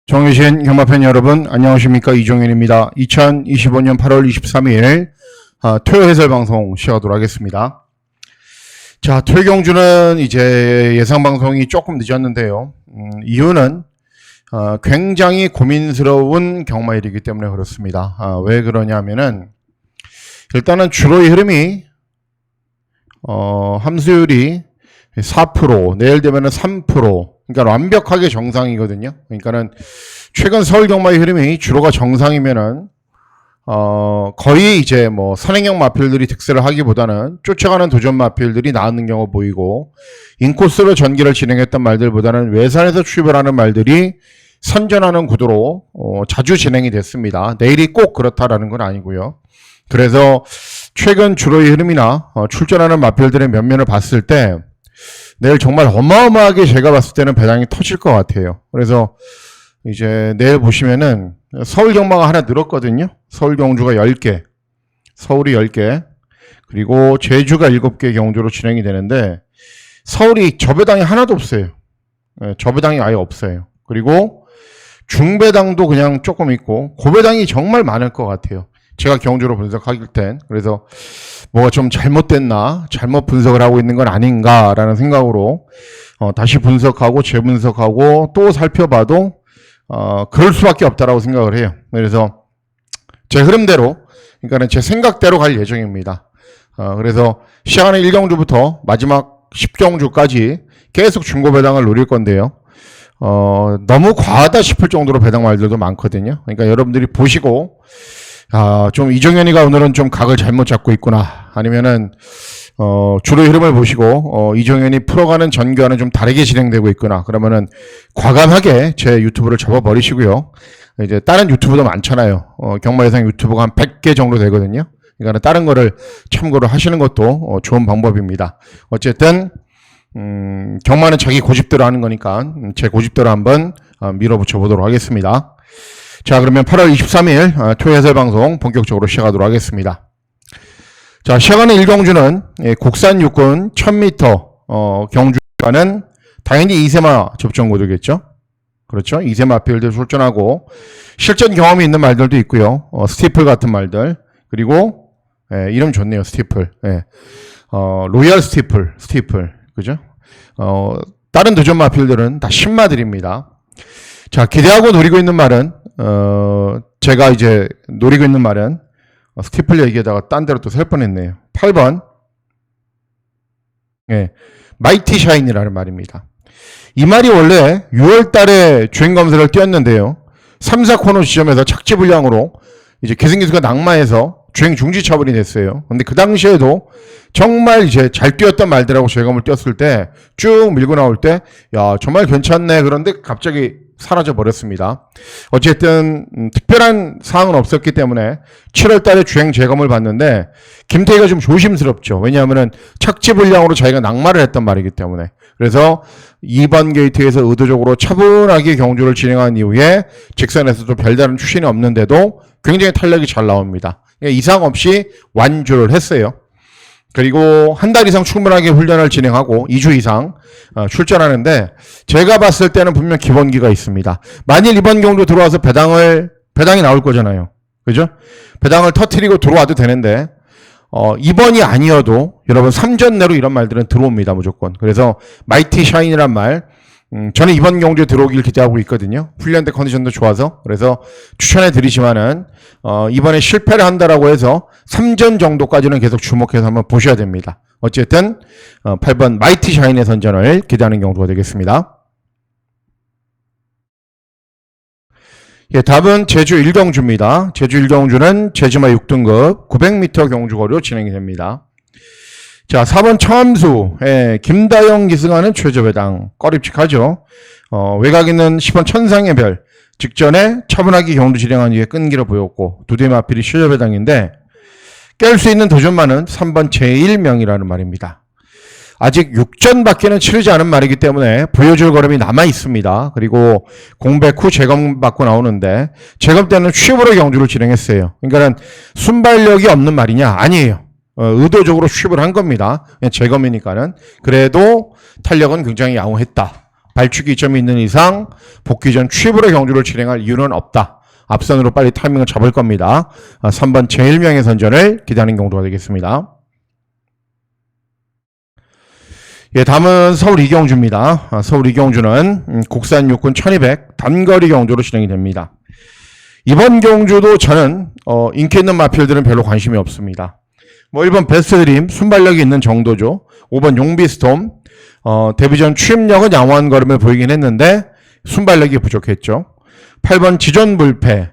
정유신 경마팬 여러분 안녕하십니까. 이종현입니다. 2025년 8월 23일 토요 해설 방송 시작하도록 하겠습니다. 자, 토요 경주는 이제 예상 방송이 조금 늦었는데요. 이유는 굉장히 고민스러운 경마일이기 때문에 그렇습니다. 왜 그러냐면은 일단은 주로의 흐름이 함수율이 4%, 내일 되면은 3%, 그러니까 완벽하게 정상이거든요. 그러니까는 최근 서울 경마의 흐름이 주로가 정상이면은 거의 이제 뭐 선행형 마필들이 득세를 하기보다는 쫓아가는 도전 마필들이 나오는 경우 보이고, 인코스로 전기를 진행했던 말들보다는 외산에서 출발하는 말들이 선전하는 구도로 자주 진행이 됐습니다. 내일이 꼭 그렇다라는 건 아니고요. 그래서 최근 주로의 흐름이나 출전하는 마필들의 면면을 봤을 때 내일 정말 어마어마하게 제가 봤을 때는 배당이 터질 것 같아요. 그래서 이제 내일 보시면은 서울 경마가 하나 늘었거든요. 서울 경주가 10개, 서울이 10개, 그리고 제주가 7개 경주로 진행이 되는데 서울이 저배당이 하나도 없어요. 저배당이 아예 없어요. 그리고 중배당도 그냥 조금 있고 고배당이 정말 많을 것 같아요. 제가 경주로 분석하길 땐. 그래서 뭐가 좀 잘못됐나, 잘못 분석을 하고 있는 건 아닌가라는 생각으로 다시 분석하고 재분석하고 또 살펴봐도 그럴 수밖에 없다라고 생각을 해요. 그래서 제 흐름대로, 그러니까는 제 생각대로 갈 예정입니다. 그래서 시작하는 1경주부터 마지막 10경주까지 계속 중고 배당을 노릴 건데요. 너무 과하다 싶을 정도로 배당 말들도 많거든요. 그러니까 여러분들이 보시고 좀 이종현이가 오늘은 좀 각을 잘못 잡고 있구나, 아니면은 주로 흐름을 보시고 이종현이 풀어가는 전교와는 좀 다르게 진행되고 있구나, 그러면은 과감하게 제 유튜브를 접어버리시고요. 이제 다른 유튜브도 많잖아요. 경마 예상 유튜브가 한 100개 정도 되거든요. 그러니까 다른 거를 참고를 하시는 것도 좋은 방법입니다. 어쨌든 경마는 자기 고집대로 하는 거니까 제 고집대로 한번 밀어붙여 보도록 하겠습니다. 자, 그러면 8월 23일 토요 해설 방송 본격적으로 시작하도록 하겠습니다. 자, 시작하는 1경주는 국산 육군 1000m 경주가는 당연히 이세마 접전구도겠죠. 그렇죠. 이세마 필드 출전하고 실전 경험이 있는 말들도 있고요. 스티플 같은 말들, 그리고 이름 좋네요. 스티플. 로얄 스티플, 그죠? 다른 도전 마필들은 다 신마들입니다. 자, 기대하고 노리고 있는 말은 제가 이제 노리고 있는 말은 스티플 얘기에다가 딴 데로 또 살 뻔했네요. 8번 마이티 샤인이라는 말입니다. 이 말이 원래 6월 달에 주행 검사를 띄었는데요. 3, 4코너 지점에서 착지 불량으로 이제 계승기수가 낙마해서 주행 중지 처분이 됐어요. 근데 그 당시에도 정말 이제 잘 뛰었던 말들하고 제검을 띄었을 때 쭉 밀고 나올 때, 야, 정말 괜찮네. 그런데 갑자기 사라져 버렸습니다. 어쨌든 특별한 사항은 없었기 때문에 7월 달에 주행 재검을 봤는데 김태희가 좀 조심스럽죠. 왜냐하면은 착지 불량으로 자기가 낙마를 했던 말이기 때문에. 그래서 2번 게이트에서 의도적으로 차분하게 경주를 진행한 이후에 직선에서도 별다른 추신이 없는데도 굉장히 탄력이 잘 나옵니다. 이상 없이 완주를 했어요. 그리고 한 달 이상 충분하게 훈련을 진행하고 2주 이상 출전하는데 제가 봤을 때는 분명 기본기가 있습니다. 만일 이번 경주 들어와서 배당이 나올 거잖아요. 그죠? 배당을 터트리고 들어와도 되는데 이번이 아니어도 여러분 3전 내로 이런 말들은 들어옵니다. 무조건. 그래서 마이티 샤인이란 말, 저는 이번 경주에 들어오길 기대하고 있거든요. 훈련대 컨디션도 좋아서. 그래서 추천해 드리지만은 이번에 실패를 한다라고 해서 3전 정도까지는 계속 주목해서 한번 보셔야 됩니다. 어쨌든 8번 마이티 샤인의 선전을 기대하는 경주가 되겠습니다. 예, 답은 제주 1경주입니다. 제주 1경주는 제주마 6등급 900m 경주거리로 진행이 됩니다. 자, 4번 청함수, 김다영 기승하는 최저배당, 꺼립칙하죠. 외곽 있는 10번 천상의 별, 직전에 차분하게 경주 진행한 뒤에 끈기를 보였고, 두 대 마필이 최저배당인데, 깰 수 있는 도전만은 3번 제1명이라는 말입니다. 아직 6전밖에는 치르지 않은 말이기 때문에 보여줄 걸음이 남아 있습니다. 그리고 공백 후 재검 받고 나오는데, 재검 때는 취업으로 경주를 진행했어요. 그러니까는 순발력이 없는 말이냐? 아니에요. 의도적으로 취업을 한 겁니다. 재검이니까는. 그래도 탄력은 굉장히 양호했다. 발축 이점이 있는 이상 복귀 전 취입으로 경주를 진행할 이유는 없다. 앞선으로 빨리 타이밍을 잡을 겁니다. 3번 제1명의 선전을 기대하는 경우가 되겠습니다. 예, 다음은 서울 이경주입니다. 서울 이경주는 국산 육군 1200 단거리 경주로 진행이 됩니다. 이번 경주도 저는 인기 있는 마필들은 별로 관심이 없습니다. 뭐 1번 베스트드림 순발력이 있는 정도죠. 5번 용비스톰 데뷔 전 취입력은 양호한 걸음을 보이긴 했는데 순발력이 부족했죠. 8번 지존불패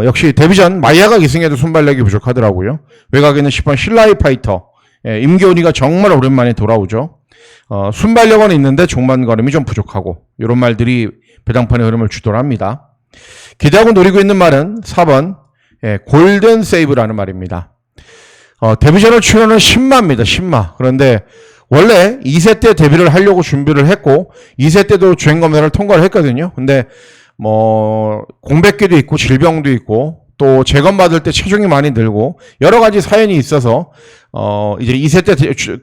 역시 데뷔 전 마이야가 기승해도 순발력이 부족하더라고요. 외곽에는 10번 실라이 파이터 임교훈이가 정말 오랜만에 돌아오죠. 순발력은 있는데 종반 걸음이 좀 부족하고 이런 말들이 배당판의 흐름을 주도합니다. 기대하고 노리고 있는 말은 4번 골든 세이브라는 말입니다. 데뷔전을 치러는 10마입니다. 10마. 그런데 원래 2세 때 데뷔를 하려고 준비를 했고 2세 때도 주행검사를 통과를 했거든요. 근데 뭐 공백기도 있고 질병도 있고 또 재검받을 때 체중이 많이 늘고 여러 가지 사연이 있어서 이제 2세 때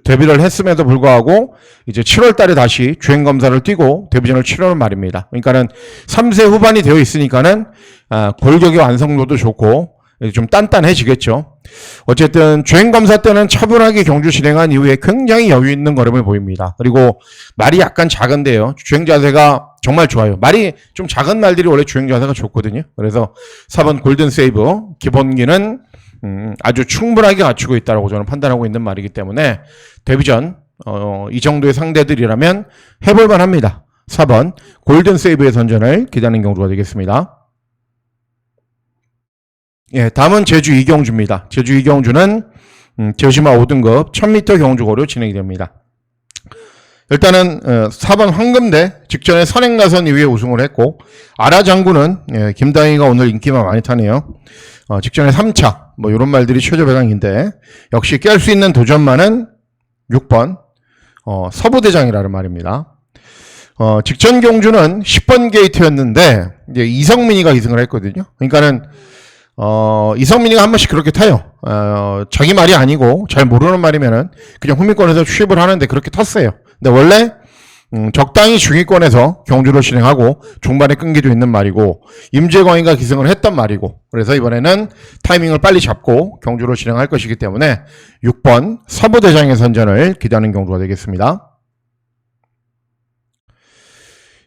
데뷔를 했음에도 불구하고 이제 7월 달에 다시 주행 검사를 뛰고 데뷔전을 치르는 말입니다. 그러니까는 3세 후반이 되어 있으니까는 골격의 완성도도 좋고 좀 단단해지겠죠. 어쨌든 주행 검사 때는 차분하게 경주 진행한 이후에 굉장히 여유 있는 걸음을 보입니다. 그리고 말이 약간 작은데요. 주행 자세가 정말 좋아요. 말이 좀 작은 말들이 원래 주행 자세가 좋거든요. 그래서 4번 골든 세이브 기본기는 아주 충분하게 갖추고 있다고 저는 판단하고 있는 말이기 때문에 데뷔전 이 정도의 상대들이라면 해볼만 합니다. 4번 골든 세이브의 선전을 기대하는 경주가 되겠습니다. 예, 다음은 제주 이경주입니다. 제주 이경주는 제주마 5등급 1000m 경주고로 진행이 됩니다. 일단은 4번 황금대 직전에 선행나선 이후에 우승을 했고 아라장군은 김다희가 오늘 인기가 많이 타네요. 직전에 3차 뭐 이런 말들이 최저 배당인데 역시 깰 수 있는 도전만은 6번 서부대장이라는 말입니다. 직전 경주는 10번 게이트였는데 이제 이성민이가 기승을 했거든요. 그러니까는 이성민이가 한 번씩 그렇게 타요. 자기 말이 아니고 잘 모르는 말이면은 그냥 후미권에서 취입을 하는데 그렇게 탔어요. 근데 원래 적당히 중위권에서 경주를 진행하고 중반에 끈기도 있는 말이고 임재광이가 기승을 했던 말이고 그래서 이번에는 타이밍을 빨리 잡고 경주를 진행할 것이기 때문에 6번 서부대장의 선전을 기대하는 경주가 되겠습니다.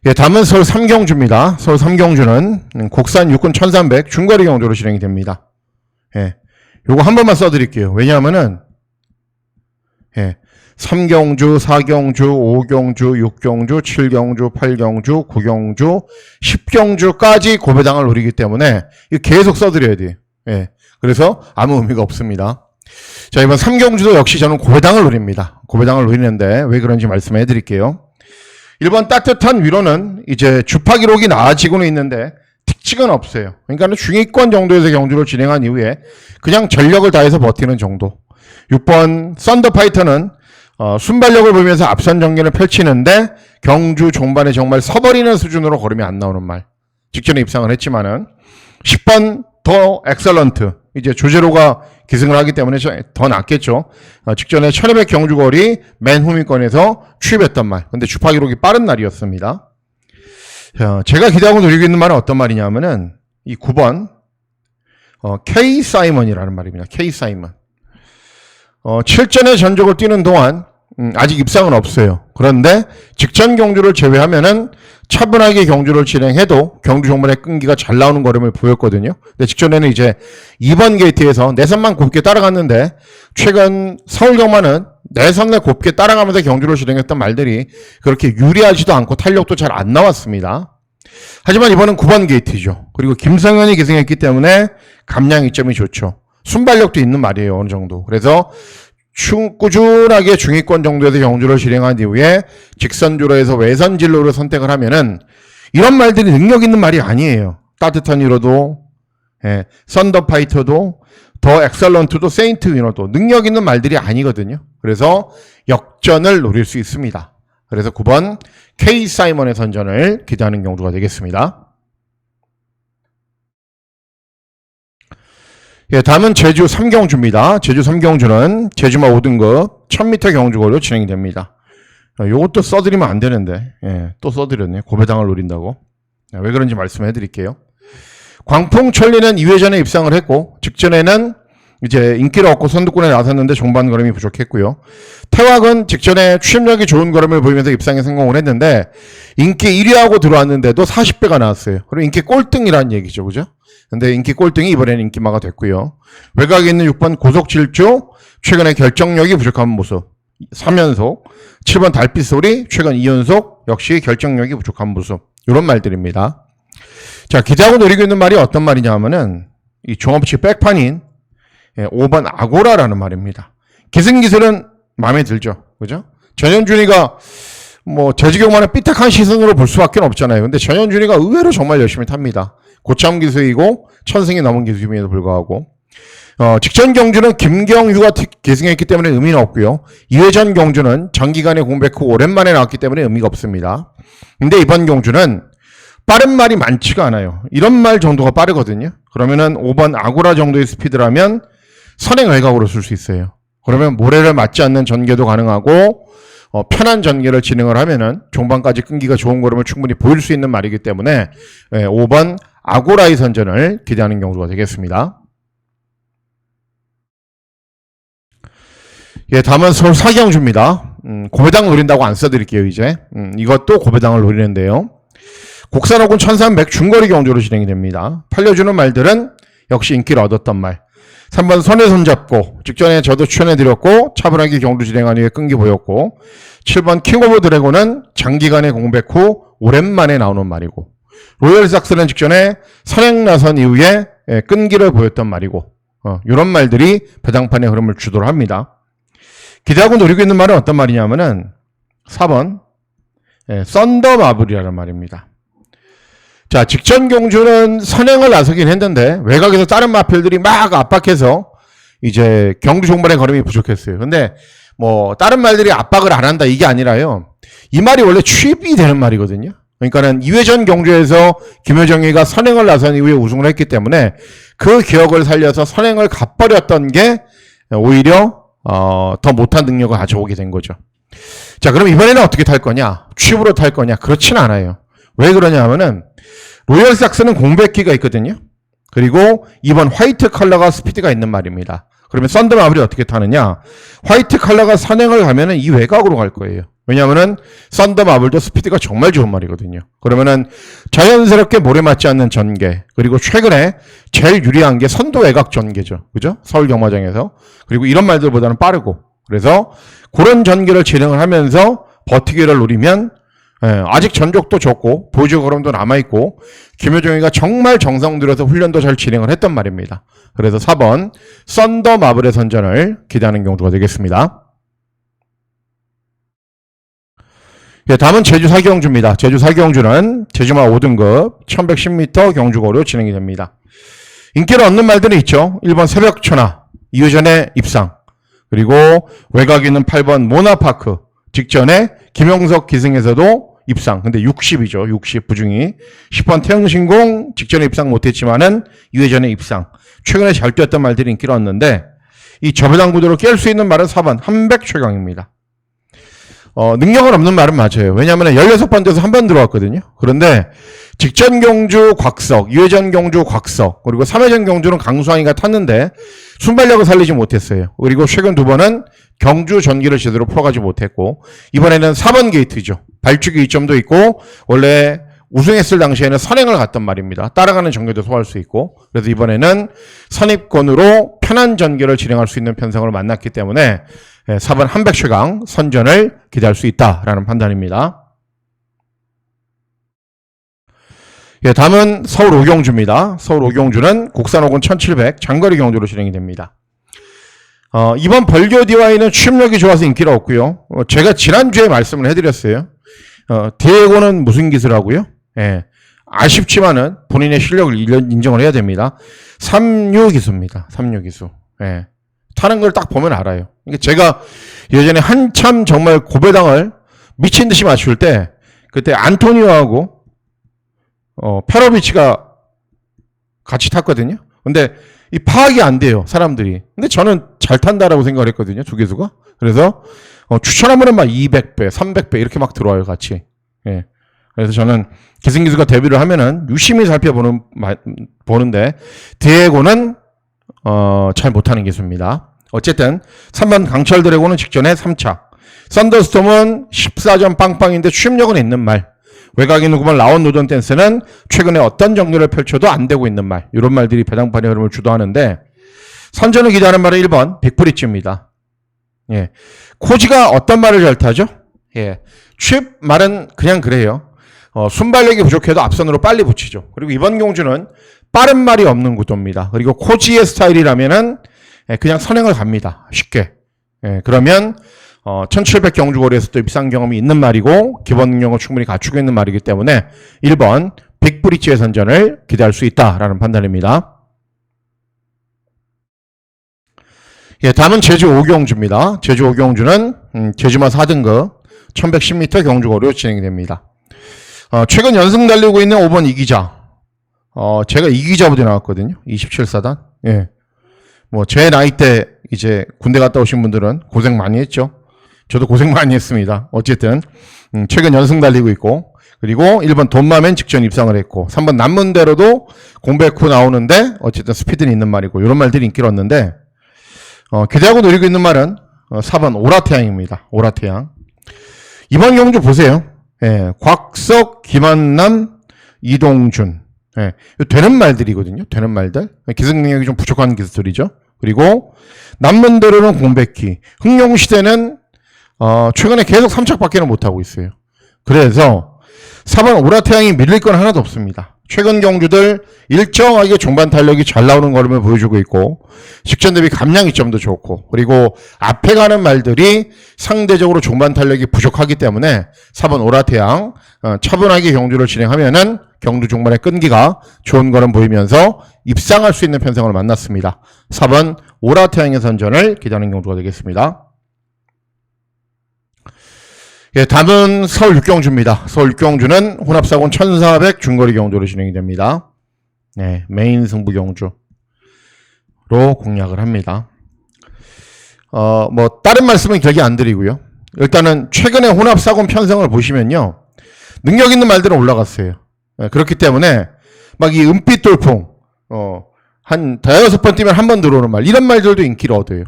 예, 다음은 서울 삼경주입니다. 서울 삼경주는 국산 육군 1300 중거리 경주로 진행이 됩니다. 예, 요거 한 번만 써드릴게요. 왜냐하면은, 예, 3경주, 4경주, 5경주, 6경주, 7경주, 8경주, 9경주, 10경주까지 고배당을 노리기 때문에 이거 계속 써드려야 돼요. 예, 그래서 아무 의미가 없습니다. 자, 이번 3경주도 역시 저는 고배당을 노립니다. 고배당을 노리는데 왜 그런지 말씀해 드릴게요. 1번 따뜻한 위로는 이제 주파 기록이 나아지고는 있는데 특징은 없어요. 그러니까 중위권 정도에서 경주를 진행한 이후에 그냥 전력을 다해서 버티는 정도. 6번 썬더파이터는 순발력을 보이면서 앞선 전개를 펼치는데 경주 종반에 정말 서버리는 수준으로 걸음이 안 나오는 말. 직전에 입상을 했지만은 10번 더 엑셀런트. 이제 조제로가 기승을 하기 때문에 더 낫겠죠. 직전에 1200 경주거리 맨 후미권에서 취입했던 말. 근데 주파 기록이 빠른 날이었습니다. 제가 기대하고 노리고 있는 말은 어떤 말이냐면은 이 9번 K 사이먼이라는 말입니다. K 사이먼. 7전의 전적을 뛰는 동안 아직 입상은 없어요. 그런데 직전 경주를 제외하면은 차분하게 경주를 진행해도 경주 종반의 끈기가 잘 나오는 걸음을 보였거든요. 근데 직전에는 이제 2번 게이트에서 내선만 곱게 따라갔는데 최근 서울경마는 내선을 곱게 따라가면서 경주를 진행했던 말들이 그렇게 유리하지도 않고 탄력도 잘 안 나왔습니다. 하지만 이번은 9번 게이트죠. 그리고 김성현이 기승했기 때문에 감량 이점이 좋죠. 순발력도 있는 말이에요. 어느 정도. 그래서 꾸준하게 중위권 정도에서 경주를 진행한 이후에 직선주로에서 외선진로를 선택을 하면은 이런 말들이 능력 있는 말이 아니에요. 따뜻한 위로도, 예, 썬더파이터도, 더 엑설런트도, 세인트 위너도 능력 있는 말들이 아니거든요. 그래서 역전을 노릴 수 있습니다. 그래서 9번 K 사이먼의 선전을 기대하는 경주가 되겠습니다. 예, 다음은 제주 삼경주입니다. 제주 삼경주는 제주마 5등급 1000m 경주거리로 진행이 됩니다. 요것도 써드리면 안 되는데, 예, 또 써드렸네요. 고배당을 노린다고. 왜 그런지 말씀해 드릴게요. 광풍천리는 2회 전에 입상을 했고, 직전에는 이제 인기를 얻고 선두권에 나섰는데 종반 걸음이 부족했고요. 태왁은 직전에 추심력이 좋은 걸음을 보이면서 입상에 성공을 했는데, 인기 1위하고 들어왔는데도 40배가 나왔어요. 그리고 인기 꼴등이라는 얘기죠. 그죠? 근데 인기 꼴등이 이번에는 인기마가 됐고요. 외곽에 있는 6번 고속질주, 최근에 결정력이 부족한 모습. 3연속. 7번 달빛소리, 최근 2연속, 역시 결정력이 부족한 모습. 이런 말들입니다. 자, 기대하고 노리고 있는 말이 어떤 말이냐 하면은, 이 종합치 백판인 5번 아고라라는 말입니다. 기승기술은 마음에 들죠. 그죠? 전현준이가 뭐 저지경만은 삐딱한 시선으로 볼 수밖에 없잖아요. 근데 전현준이가 의외로 정말 열심히 탑니다. 고참 기수이고 천승이 넘은 기수임에도 불구하고 직전 경주는 김경유가 계승했기 때문에 의미는 없고요. 2회전 경주는 장기간의 공백 후 오랜만에 나왔기 때문에 의미가 없습니다. 근데 이번 경주는 빠른 말이 많지가 않아요. 이런 말 정도가 빠르거든요. 그러면은 5번 아고라 정도의 스피드라면 선행 외곽으로 쓸 수 있어요. 그러면 모래를 맞지 않는 전개도 가능하고 편한 전개를 진행을 하면은 종반까지 끈기가 좋은 걸음을 충분히 보일 수 있는 말이기 때문에 5번 아고라의 선전을 기대하는 경우가 되겠습니다. 예, 다음은 서울 사경주입니다. 고배당 노린다고 안 써드릴게요, 이제. 이것도 고배당을 노리는데요. 곡산호군 1300 중거리 경주로 진행이 됩니다. 팔려주는 말들은 역시 인기를 얻었던 말. 3번 손에 손잡고, 직전에 저도 추천해드렸고, 차분하게 경주 진행한 후에 끈기 보였고, 7번 킹 오브 드래곤은 장기간의 공백 후 오랜만에 나오는 말이고, 로열삭스는 직전에 선행 나선 이후에 끈기를 보였던 말이고, 이런 말들이 배당판의 흐름을 주도를 합니다. 기대하고 노리고 있는 말은 어떤 말이냐면은 4번 썬더마블이라는 말입니다. 자, 직전 경주는 선행을 나서긴 했는데 외곽에서 다른 마필들이 막 압박해서 이제 경주 종반의 걸음이 부족했어요. 근데 뭐 다른 말들이 압박을 안 한다 이게 아니라요. 이 말이 원래 취입이 되는 말이거든요. 그러니까는 2회전 경주에서 김효정이가 선행을 나선 이후에 우승을 했기 때문에 그 기억을 살려서 선행을 갚버렸던 게 오히려 더 못한 능력을 가져오게 된 거죠. 자, 그럼 이번에는 어떻게 탈 거냐? 취입으로 탈 거냐? 그렇진 않아요. 왜 그러냐 하면은 로열삭스는 공백기가 있거든요. 그리고 이번 화이트 컬러가 스피드가 있는 말입니다. 그러면 썬더마블이 어떻게 타느냐? 화이트 컬러가 선행을 가면은 이 외곽으로 갈 거예요. 왜냐하면은 썬더마블도 스피드가 정말 좋은 말이거든요. 그러면은 자연스럽게 모래 맞지 않는 전개, 그리고 최근에 제일 유리한 게 선도 외곽 전개죠. 그죠? 서울 경마장에서. 그리고 이런 말들보다는 빠르고. 그래서 그런 전개를 진행을 하면서 버티기를 노리면 아직 전적도 좋고 보조 걸음도 남아있고 김효정이가 정말 정성 들여서 훈련도 잘 진행을 했단 말입니다. 그래서 4번 썬더마블의 선전을 기대하는 경우가 되겠습니다. 예, 다음은 제주 사경주입니다. 제주 사경주는 제주마 5등급 1110m 경주거로 진행이 됩니다. 인기를 얻는 말들이 있죠. 1번 새벽천하 2회전에 입상, 그리고 외곽에 있는 8번 모나파크 직전에 김영석 기승에서도 입상. 근데 60이죠. 60 부중이. 10번 태영신공 직전에 입상 못했지만은 2회전에 입상. 최근에 잘 뛰었던 말들이 인기를 얻는데 이 저배당 구도로 깰 수 있는 말은 4번 한백 최강입니다. 능력은 없는 말은 맞아요. 왜냐하면 16번째에서 한 번 들어왔거든요. 그런데 직전 경주 곽석, 2회전 경주 곽석, 그리고 3회전 경주는 강수환이가 탔는데 순발력을 살리지 못했어요. 그리고 최근 2번은 경주 전기를 제대로 풀어가지 못했고, 이번에는 4번 게이트죠. 발주기 이점도 있고 원래 우승했을 당시에는 선행을 갔단 말입니다. 따라가는 전개도 소화할 수 있고, 그래서 이번에는 선입권으로 편한 전개를 진행할 수 있는 편성을 만났기 때문에 4번 한백 최강 선전을 기대할 수 있다라는 판단입니다. 예, 다음은 서울 오경주입니다. 서울 오경주는 곡산호군 1700 장거리 경주로 진행이 됩니다. 이번 벌교 DY는 취임력이 좋아서 인기를 얻고요. 제가 지난주에 말씀을 해드렸어요. 디에고는 무슨 기술하고요? 예, 아쉽지만은 본인의 실력을 인정을 해야 됩니다. 3류 기수입니다. 3류 기수. 예, 타는 걸 딱 보면 알아요. 그러니까 제가 예전에 한참 정말 고배당을 미친 듯이 맞출 때 그때 안토니오하고 페로비치가 같이 탔거든요. 근데 이 파악이 안 돼요, 사람들이. 근데 저는 잘 탄다라고 생각을 했거든요, 주기수가. 그래서 추천하면은 막 200배, 300배 이렇게 막 들어와요, 같이. 예. 그래서 저는 기승기수가 데뷔를 하면은 유심히 보는데 디에고는 잘 못하는 기수입니다. 어쨌든 3번 강철 드래곤은 직전에 3차. 썬더스톰은 14점 빵빵인데 추임력은 있는 말. 외곽인 누구만 라온 노던 댄스는 최근에 어떤 정도를 펼쳐도 안 되고 있는 말. 이런 말들이 배당판의 흐름을 주도하는데 선전을 기대하는 말은 1번 빅브릿지입니다. 예. 코지가 어떤 말을 잘 타죠? 예. 취입 말은 그냥 그래요. 순발력이 부족해도 앞선으로 빨리 붙이죠. 그리고 이번 경주는 빠른 말이 없는 구도입니다. 그리고 코지의 스타일이라면은 그냥 선행을 갑니다. 쉽게. 예. 그러면 1700 경주거리에서도 입상 경험이 있는 말이고 기본 능력을 충분히 갖추고 있는 말이기 때문에 1번 빅브릿지의 선전을 기대할 수 있다라는 판단입니다. 예, 다음은 제주 5경주입니다. 제주 5경주는 제주마 4등급 1110m 경주거리로 진행이 됩니다. 최근 연승 달리고 있는 5번 이기자. 제가 이기자부터 나왔거든요. 27사단. 예. 뭐 제 나이 때 이제 군대 갔다 오신 분들은 고생 많이 했죠. 저도 고생 많이 했습니다. 어쨌든 최근 연승 달리고 있고, 그리고 1번 돈마맨 직전 입상을 했고, 3번 남문대로도 공백 후 나오는데 어쨌든 스피드는 있는 말이고, 이런 말들이 인기를 얻는데 기대하고 노리고 있는 말은 4번 오라태양입니다. 오라태양. 이번 경주 보세요. 예, 곽석, 김한남, 이동준. 예, 되는 말들이거든요. 되는 말들. 기승 능력이 좀 부족한 기술이죠. 그리고 남문대로는 공백기. 흥룡시대는 최근에 계속 3착밖에는 못하고 있어요. 그래서 4번 오라태양이 밀릴 건 하나도 없습니다. 최근 경주들 일정하게 종반 탄력이 잘 나오는 걸음을 보여주고 있고, 직전 대비 감량 이점도 좋고, 그리고 앞에 가는 말들이 상대적으로 종반 탄력이 부족하기 때문에 4번 오라태양 차분하게 경주를 진행하면은 경주 종반의 끈기가 좋은 걸음 보이면서 입상할 수 있는 편성을 만났습니다. 4번 오라태양의 선전을 기대하는 경주가 되겠습니다. 예, 다음은 서울 6경주입니다. 서울 6경주는 혼합사곤 1400 중거리 경주로 진행이 됩니다. 네, 메인 승부 경주로 공략을 합니다. 뭐 다른 말씀은 길게 안 드리고요. 일단은 최근에 혼합사곤 편성을 보시면요, 능력 있는 말들은 올라갔어요. 네, 그렇기 때문에 막 이 은빛 돌풍, 한 대여섯 번 뛰면 한 번 들어오는 말, 이런 말들도 인기를 얻어요.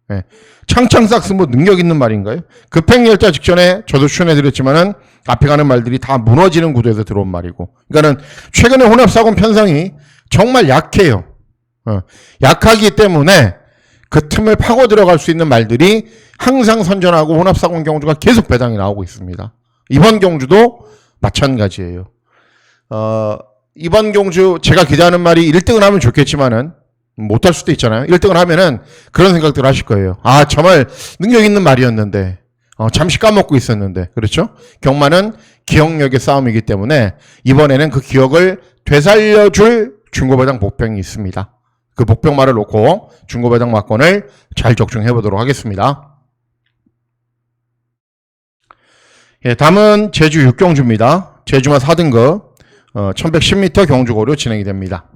네. 창창싹스 뭐 능력 있는 말인가요? 급행열차 직전에 저도 추천해드렸지만은 앞에 가는 말들이 다 무너지는 구도에서 들어온 말이고, 그러니까는 최근에 혼합사곤 편성이 정말 약해요. 약하기 때문에 그 틈을 파고 들어갈 수 있는 말들이 항상 선전하고 혼합사곤 경주가 계속 배당이 나오고 있습니다. 이번 경주도 마찬가지예요. 이번 경주 제가 기대하는 말이 1등을 하면 좋겠지만은 못할 수도 있잖아요. 1등을 하면은 그런 생각들 하실 거예요. 아, 정말 능력 있는 말이었는데, 잠시 까먹고 있었는데. 그렇죠? 경마는 기억력의 싸움이기 때문에 이번에는 그 기억을 되살려줄 중고배당 복병이 있습니다. 그 복병말을 놓고 중고배당 막건을 잘 적중해 보도록 하겠습니다. 예, 다음은 제주 6경주입니다. 제주마 4등급 1110m 경주고로 진행이 됩니다.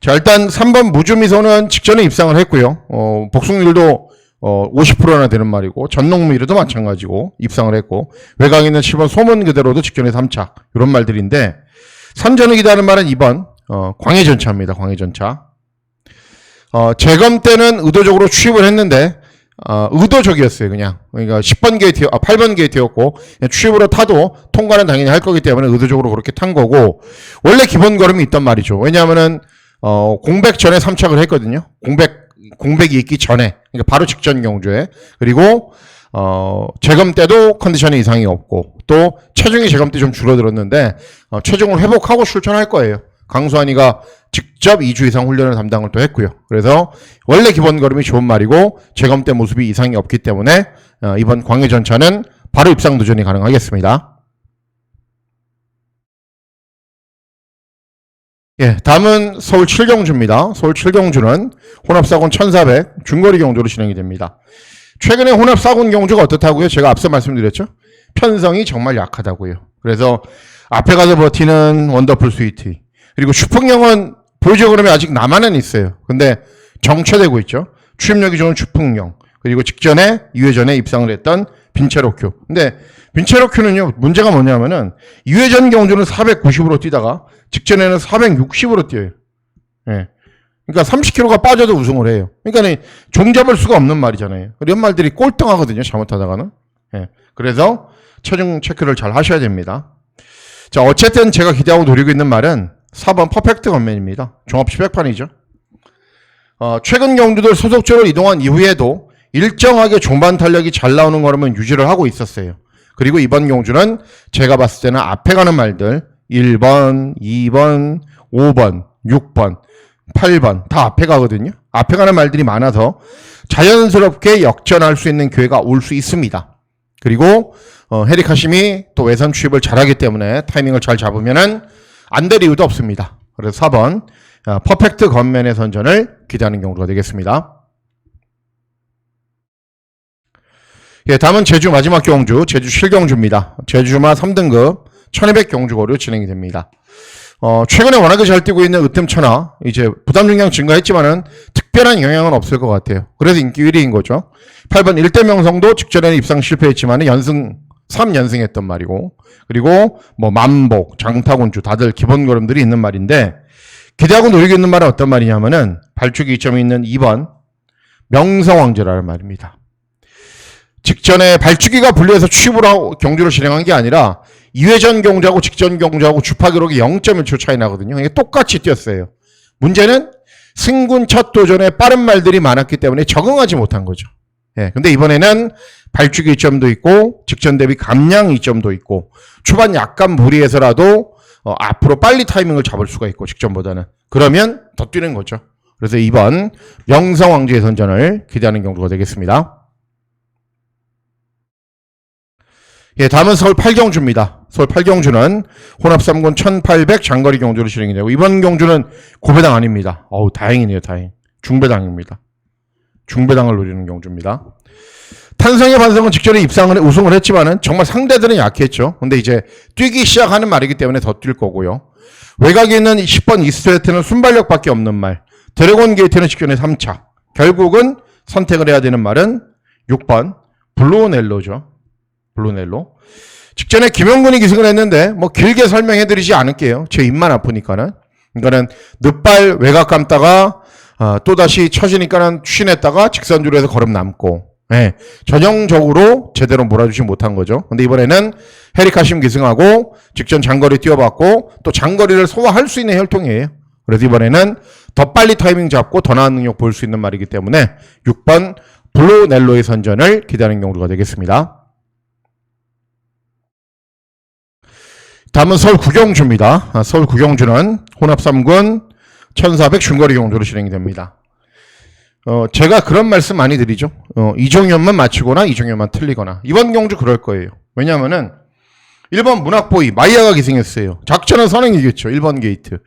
자, 일단 3번 무주미소는 직전에 입상을 했고요. 복숭률도 50%나 되는 말이고, 전농미르도 마찬가지고 입상을 했고, 외곽에 있는 7번 소문 그대로도 직전에 3차, 이런 말들인데, 선전을 기대하는 말은 2번 광해전차입니다. 광해전차. 재검 때는 의도적으로 추입을 했는데 의도적이었어요. 그냥. 그러니까 10번 게이트, 8번 게이트였고 추입으로 타도 통과는 당연히 할 거기 때문에 의도적으로 그렇게 탄 거고, 원래 기본 걸음이 있단 말이죠. 왜냐하면은 공백 전에 3착을 했거든요. 공백이 있기 전에, 그러니까 바로 직전 경주에. 그리고 재검 때도 컨디션에 이상이 없고, 또 체중이 재검 때 좀 줄어들었는데 체중을 회복하고 출전할 거예요. 강수환이가 직접 2주 이상 훈련을 담당을 또 했고요. 그래서 원래 기본 걸음이 좋은 말이고 재검 때 모습이 이상이 없기 때문에 이번 광해전차는 바로 입상 도전이 가능하겠습니다. 예, 다음은 서울 7경주입니다. 서울 7경주는 혼합사곤 1400 중거리 경주로 진행이 됩니다. 최근에 혼합사곤 경주가 어떻다고요? 제가 앞서 말씀드렸죠? 편성이 정말 약하다고요. 그래서 앞에 가서 버티는 원더풀 스위트, 그리고 슈풍영은 보여줘 그러면 아직 남아는 있어요. 근데 정체되고 있죠. 추임력이 좋은 추풍령. 그리고 직전에 2회전에 입상을 했던 빈체로큐. 근데 빈체로큐는요, 문제가 뭐냐면은 2회전 경주는 490으로 뛰다가 직전에는 460으로 뛰어요. 예. 그러니까 30km가 빠져도 우승을 해요. 그러니까 종잡을 수가 없는 말이잖아요. 이런 말들이 꼴등하거든요, 잘못하다가는. 예. 그래서 체중 체크를 잘 하셔야 됩니다. 자, 어쨌든 제가 기대하고 노리고 있는 말은 4번 퍼펙트 건맨입니다. 종합 1000판이죠. 최근 경주들 소속주로 이동한 이후에도 일정하게 종반 탄력이 잘 나오는 걸음은 유지를 하고 있었어요. 그리고 이번 경주는 제가 봤을 때는 앞에 가는 말들 1번, 2번, 5번, 6번, 8번 다 앞에 가거든요. 앞에 가는 말들이 많아서 자연스럽게 역전할 수 있는 기회가 올 수 있습니다. 그리고 헤릭 하심이 또 외선 추입을 잘하기 때문에 타이밍을 잘 잡으면은 안 될 이유도 없습니다. 그래서 4번 퍼펙트 건맨의 선전을 기대하는 경우가 되겠습니다. 예, 다음은 제주 마지막 경주, 제주 7경주입니다. 제주마 3등급 1200 경주거리로 진행이 됩니다. 최근에 워낙에 잘 뛰고 있는 으뜸천하, 이제 부담 중량 증가했지만은 특별한 영향은 없을 것 같아요. 그래서 인기 1위인 거죠. 8번 일대명성도 직전에는 입상 실패했지만은 연승 3연승 했던 말이고, 그리고 뭐 만복, 장타군주 다들 기본 걸음들이 있는 말인데, 기대하고 노리고 있는 말은 어떤 말이냐면은 발주기 이점이 있는 2번 명성왕제라는 말입니다. 직전에 발주기가 분리해서 취입을 하고 경주를 진행한 게 아니라 2회전 경주하고 직전 경주하고 주파 기록이 0.1초 차이 나거든요. 이게 똑같이 뛰었어요. 문제는 승군 첫 도전에 빠른 말들이 많았기 때문에 적응하지 못한 거죠. 예, 근데 이번에는 발주기 이점도 있고 직전 대비 감량 이점도 있고 초반 약간 무리해서라도 앞으로 빨리 타이밍을 잡을 수가 있고 직전보다는 그러면 더 뛰는 거죠. 그래서 2번 명성왕제의 선전을 기대하는 경주가 되겠습니다. 예, 다음은 서울 8경주입니다. 서울 8경주는 혼합 3군 1800 장거리 경주로 진행이 되고 이번 경주는 고배당 아닙니다. 다행이네요, 다행. 중배당입니다. 중배당을 노리는 경주입니다. 탄성의 반성은 직전에 입상을 우승을 했지만은 정말 상대들은 약했죠. 근데 이제 뛰기 시작하는 말이기 때문에 더 뛸 거고요. 외곽에 있는 10번 이스트웨트는 순발력밖에 없는 말. 드래곤 게이트는 직전에 3차. 결국은 선택을 해야 되는 말은 6번 블루넬로죠. 블루넬로. 직전에 김영군이 기승을 했는데 뭐 길게 설명해드리지 않을게요. 제 입만 아프니까는. 그러니까는 늦발 외곽 감다가 또다시 처지니까는 추진했다가 직선주로 해서 걸음 남고, 예, 전형적으로 제대로 몰아주지 못한 거죠. 근데 이번에는 헤릭 하심 기승하고 직전 장거리 뛰어봤고 또 장거리를 소화할 수 있는 혈통이에요. 그래서 이번에는 더 빨리 타이밍 잡고 더 나은 능력 보일 수 있는 말이기 때문에 6번 블루넬로의 선전을 기대하는 경우가 되겠습니다. 다음은 서울 9경주입니다. 서울 9경주는 혼합 3군 1400 중거리 경주로 진행이 됩니다. 제가 그런 말씀 많이 드리죠. 이종현만 맞추거나 이종현만 틀리거나. 이번 경주 그럴 거예요. 왜냐하면은 1번 문학보이 마이야가 기승했어요. 작전은 선행이겠죠. 1번 게이트.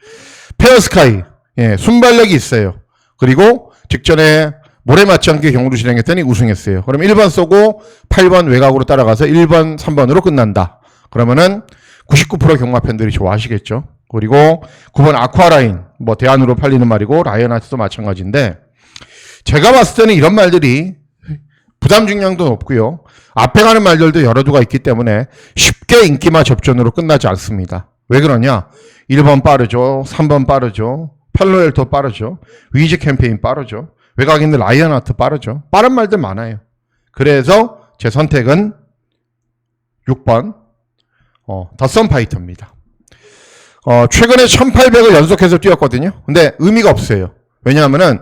페어스카이, 예, 순발력이 있어요. 그리고 직전에 모래 맞지 않게 경주를 진행했더니 우승했어요. 그럼 1번 쏘고 8번 외곽으로 따라가서 1번, 3번으로 끝난다. 그러면은 99% 경마 팬들이 좋아하시겠죠. 그리고 9번 아쿠아라인, 뭐 대안으로 팔리는 말이고 라이언하트도 마찬가지인데 제가 봤을 때는 이런 말들이 부담 중량도 높고요. 앞에 가는 말들도 여러 두가 있기 때문에 쉽게 인기마 접전으로 끝나지 않습니다. 왜 그러냐? 1번 빠르죠. 3번 빠르죠. 펠로엘토 빠르죠. 위즈 캠페인 빠르죠. 외곽에 있는 라이언하트 빠르죠. 빠른 말들 많아요. 그래서 제 선택은 6번 더선 파이터입니다. 최근에 1800을 연속해서 뛰었거든요. 근데 의미가 없어요. 왜냐하면은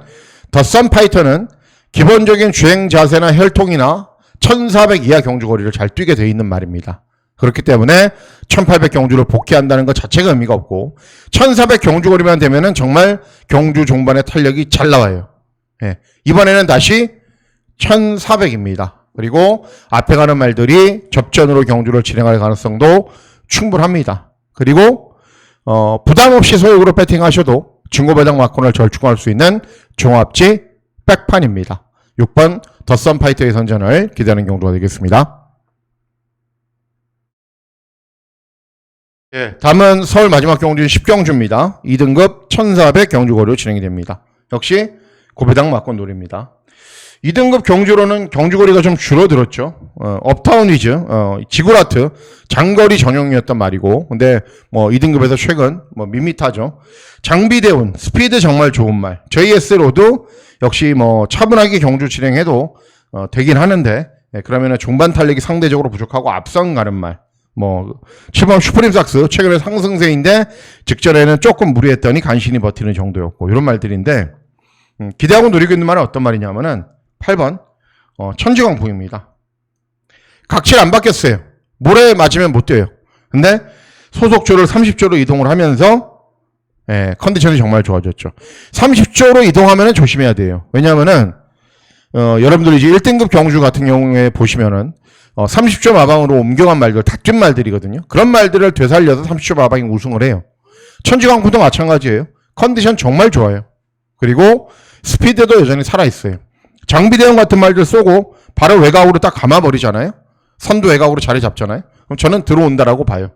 더선 파이터는 기본적인 주행 자세나 혈통이나 1400 이하 경주거리를 잘 뛰게 돼 있는 말입니다. 그렇기 때문에 1800 경주를 복귀한다는 것 자체가 의미가 없고 1400 경주거리만 되면은 정말 경주 종반의 탄력이 잘 나와요. 예, 이번에는 다시 1400입니다. 그리고 앞에 가는 말들이 접전으로 경주를 진행할 가능성도 충분합니다. 그리고 부담 없이 소액으로 배팅하셔도 중고배당 막권을 절충할 수 있는 종합지 백판입니다. 6번 더선 파이터의 선전을 기대하는 경주가 되겠습니다. 예, 다음은 서울 마지막 경주인 10경주입니다. 2등급 1400 경주거리로 진행이 됩니다. 역시 고배당 막권 놀입니다. 2등급 경주로는 경주거리가 좀 줄어들었죠. 업타운 위즈, 지구라트, 장거리 전용이었단 말이고, 근데 뭐 2등급에서 최근 뭐 밋밋하죠. 장비대운, 스피드 정말 좋은 말. JS로도 역시 뭐 차분하게 경주 진행해도 되긴 하는데, 그러면은 중반 탄력이 상대적으로 부족하고 앞선 가는 말. 뭐 7번 슈프림 삭스 최근에 상승세인데 직전에는 조금 무리했더니 간신히 버티는 정도였고 이런 말들인데 기대하고 노리고 있는 말은 어떤 말이냐면은 8번 천지광풍입니다. 각질 안 바뀌었어요. 모래 맞으면 못 돼요. 근데 소속조를 30조로 이동을 하면서 컨디션이 정말 좋아졌죠. 30조로 이동하면 조심해야 돼요. 왜냐하면은 여러분들이 이제 1등급 경주 같은 경우에 보시면은 30조 마방으로 옮겨간 말들, 닥친 말들이거든요. 그런 말들을 되살려서 30조 마방이 우승을 해요. 천지광풍도 마찬가지예요. 컨디션 정말 좋아요. 그리고 스피드도 여전히 살아있어요. 장비 대응 같은 말들 쏘고 바로 외곽으로 딱 감아버리잖아요. 선두 외곽으로 자리 잡잖아요. 그럼 저는 들어온다라고 봐요.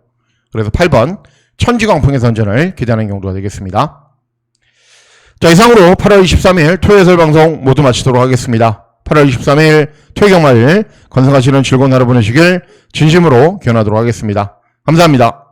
그래서 8번 천지광풍의 선전을 기대하는 경우가 되겠습니다. 자, 이상으로 8월 23일 토요 해설 방송 모두 마치도록 하겠습니다. 8월 23일 토요 경마일 건승하시는 즐거운 하루 보내시길 진심으로 기원하도록 하겠습니다. 감사합니다.